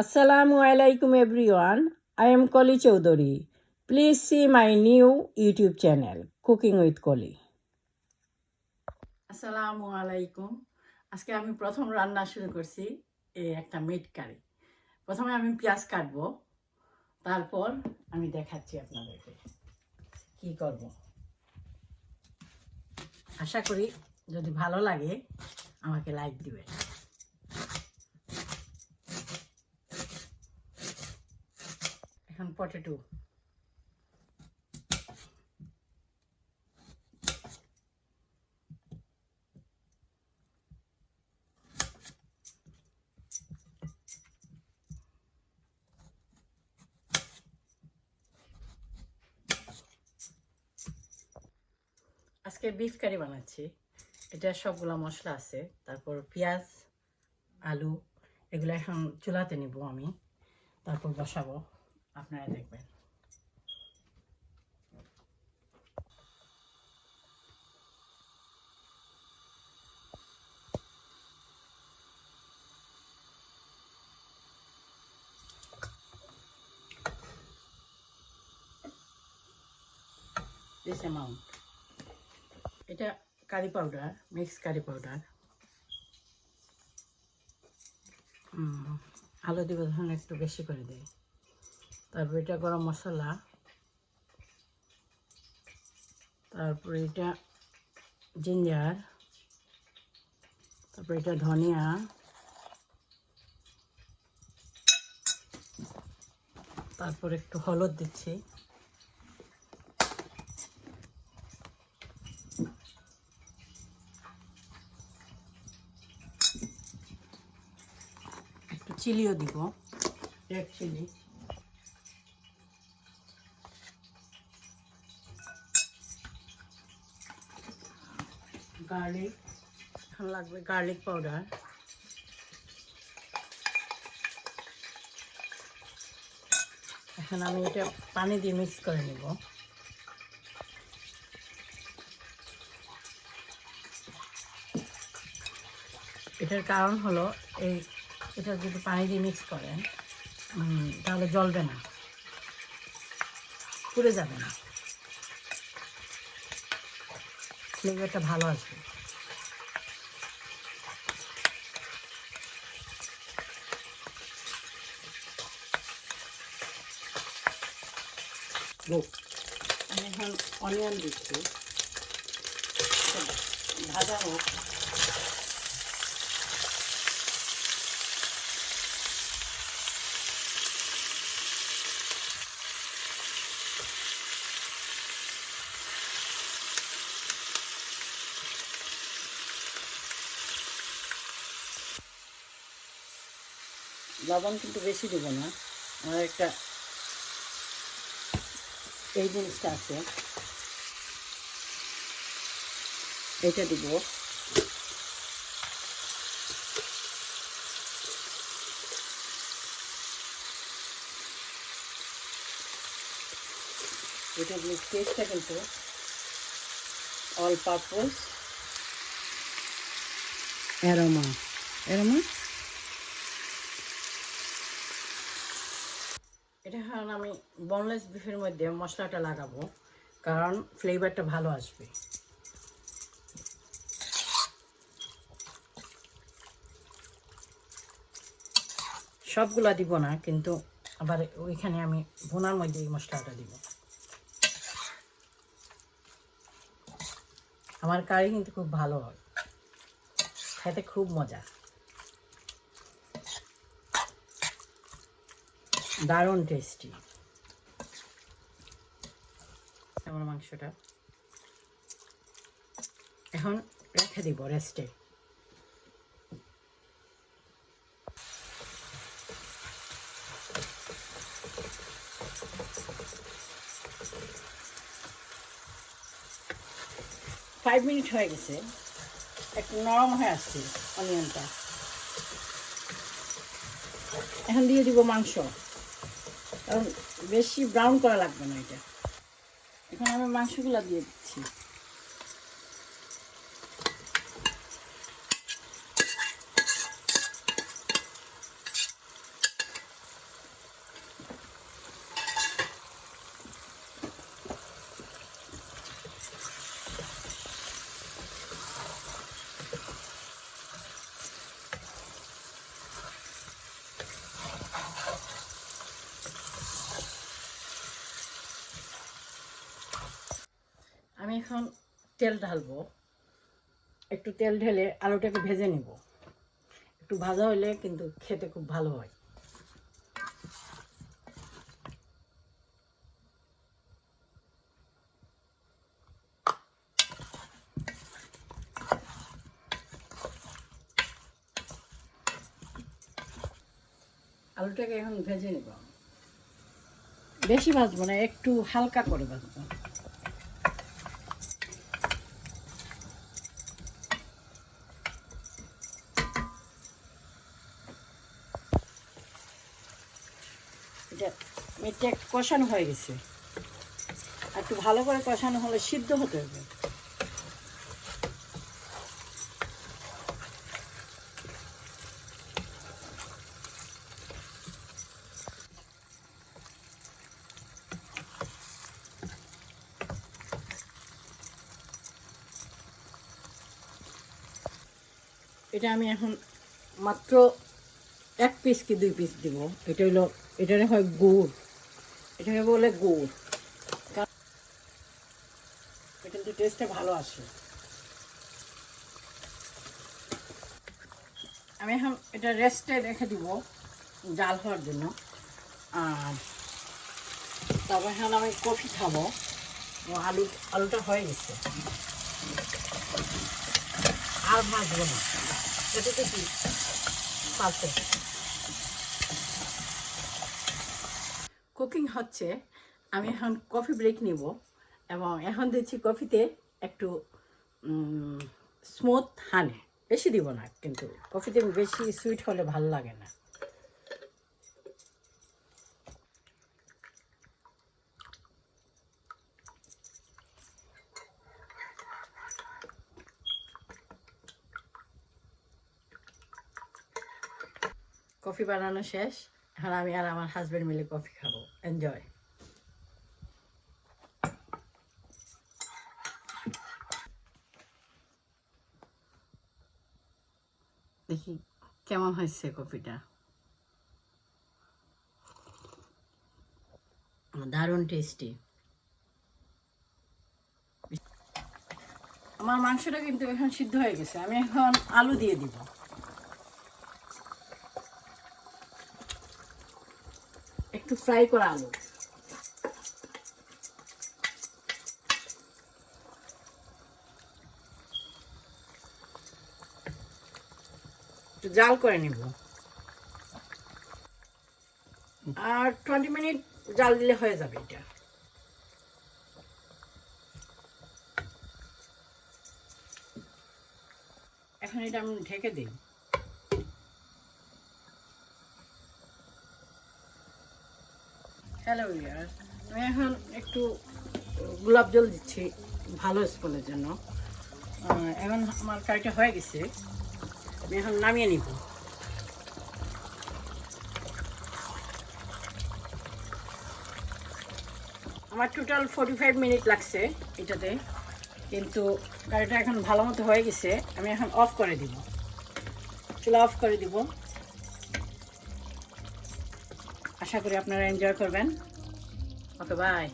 Assalamu alaikum everyone. I am Koli Chowdhury. Please see my new YouTube channel, Cooking with Koli. আসসালামু আলাইকুম। আজকে আমি প্রথম রান্না শুরু করছি এই একটা মিট কারি। প্রথমে আমি পেঁয়াজ কাটবো, তারপর আমি দেখাচ্ছি আপনাদেরকে কি করব। আশা করি যদি ভালো লাগে আমাকে লাইক দিবেন। এখন পটেটো, আজকে বিফ কারি বানাচ্ছি। এটা সবগুলা মশলা আছে, তারপর পেঁয়াজ, আলু এগুলো এখন চুলাতে নিব আমি, তারপর বসাবো, আপনারা দেখবেন। This amount. এটা curry powder, mix curry powder. আলু দিব ধরুন একটু বেশি করে দিই। তারপর এটা গরম মশলা, তারপরে এটা জিঞ্জার, তারপরে এটা ধনিয়া, তারপর একটু হলুদ দিচ্ছি, একটু চিলিও দিব, রেড চিলি, গার্লিক, এখন লাগবে গার্লিক পাউডার, এখন আমি এটা পানি দিয়ে মিক্স করে নেব। এটার কারণ হলো এটা যদি পানি দিয়ে মিক্স করেন তাহলে জ্বলবে না, পুড়ে যাবে না, ফ্লেভারটা ভালো আসবে। আমি এখন অনিয়ন দিচ্ছি, ভাজা হোক। লবণ কিন্তু বেশি দেব না, আমার একটা এই জিনিসটা আছে, এটা দিব। এটা টেস্টটা কিন্তু অল পারপোজ অ্যারোমা এটা কারণ আমি বোনলেস বিফের মধ্যে মশলাটা লাগাবো, কারণ ফ্লেভারটা ভালো আসবে। সবগুলা দিব না, কিন্তু আবার ওইখানে আমি ভুনার মধ্যে এই মশলাটা দিব। আমার কারি কিন্তু খুব ভালো হয়, খেতে খুব মজা, দারুণ টেস্টি। আমার মাংসটা এখন রেখে দিব রেস্টে। ফাইভ মিনিট হয়ে গেছে, একটু নরম হয়ে আসছে অনিয়নটা। এখন দিয়ে দিব মাংস, কারণ বেশি ব্রাউন করা লাগবে না এটা। এখন আমি মাংসগুলো দিয়ে দিচ্ছি। এখন তেল ঢালবো, একটু তেল ঢেলে আলুটাকে ভেজে নিব। একটু ভাজা হলে কিন্তু খেতে খুব ভালো হয়। আলুটাকে এখন ভেজে নিব, বেশি ভাজবো না, একটু হালকা করে ভাজবো। এটা মিটটা কষানো হয়ে গেছে, একটু ভালো করে কষানো হলে সিদ্ধ হতে হবে। এটা আমি এখন মাত্র 1 পিস কি 2 পিস দিব। এটা হলো, এটারে হয় গুড়, এটাকে বলে গুড়, এটা কিন্তু টেস্টটা ভালো আসে। আমি এখন এটা রেস্টে রেখে দিব জাল হওয়ার জন্য। আর তারপর এখন আমি কফি খাবো। আলুটা হয়ে গেছে, আর ভাজবো না, এটাতে কি পারফেক্ট কুকিং হচ্ছে। আমি এখন কফি ব্রেক নিব এবং এখন দিচ্ছি কফিতে একটু স্মুথ হানি, বেশি দিব না, কিন্তু কফিতে বেশি সুইট হলে ভালো লাগে না। কফি বানানো শেষ, এখন আমি আর আমার হাজব্যান্ড মিলে কফি খাবো। এনজয়। দেখি কেমন হয়েছে কফিটা। দারুণ টেস্টি। আমার মাংসটা কিন্তু এখন সিদ্ধ হয়ে গেছে, আমি এখন আলু দিয়ে দিব। একটু ফ্রাই করা আলু, একটু জাল করে নিব। আর 20 মিনিট জাল দিলে হয়ে যাবে এটা। এখন এটা আমি ঢেকে দিই। হ্যালো ইয়ার, আমি এখন একটু গোলাপ জল দিচ্ছি ভালো স্পনের জন্য। এখন আমার কারিটা হয়ে গেছে, আমি এখন নামিয়ে নিব। আমার টোটাল 45 মিনিট লাগছে এটাতে, কিন্তু কারিটা এখন ভালো মতো হয়ে গেছে। আমি এখন অফ করে দিব, চুলা অফ করে দিব। আশা করি আপনারা এনজয় করবেন। ওকে, বাই।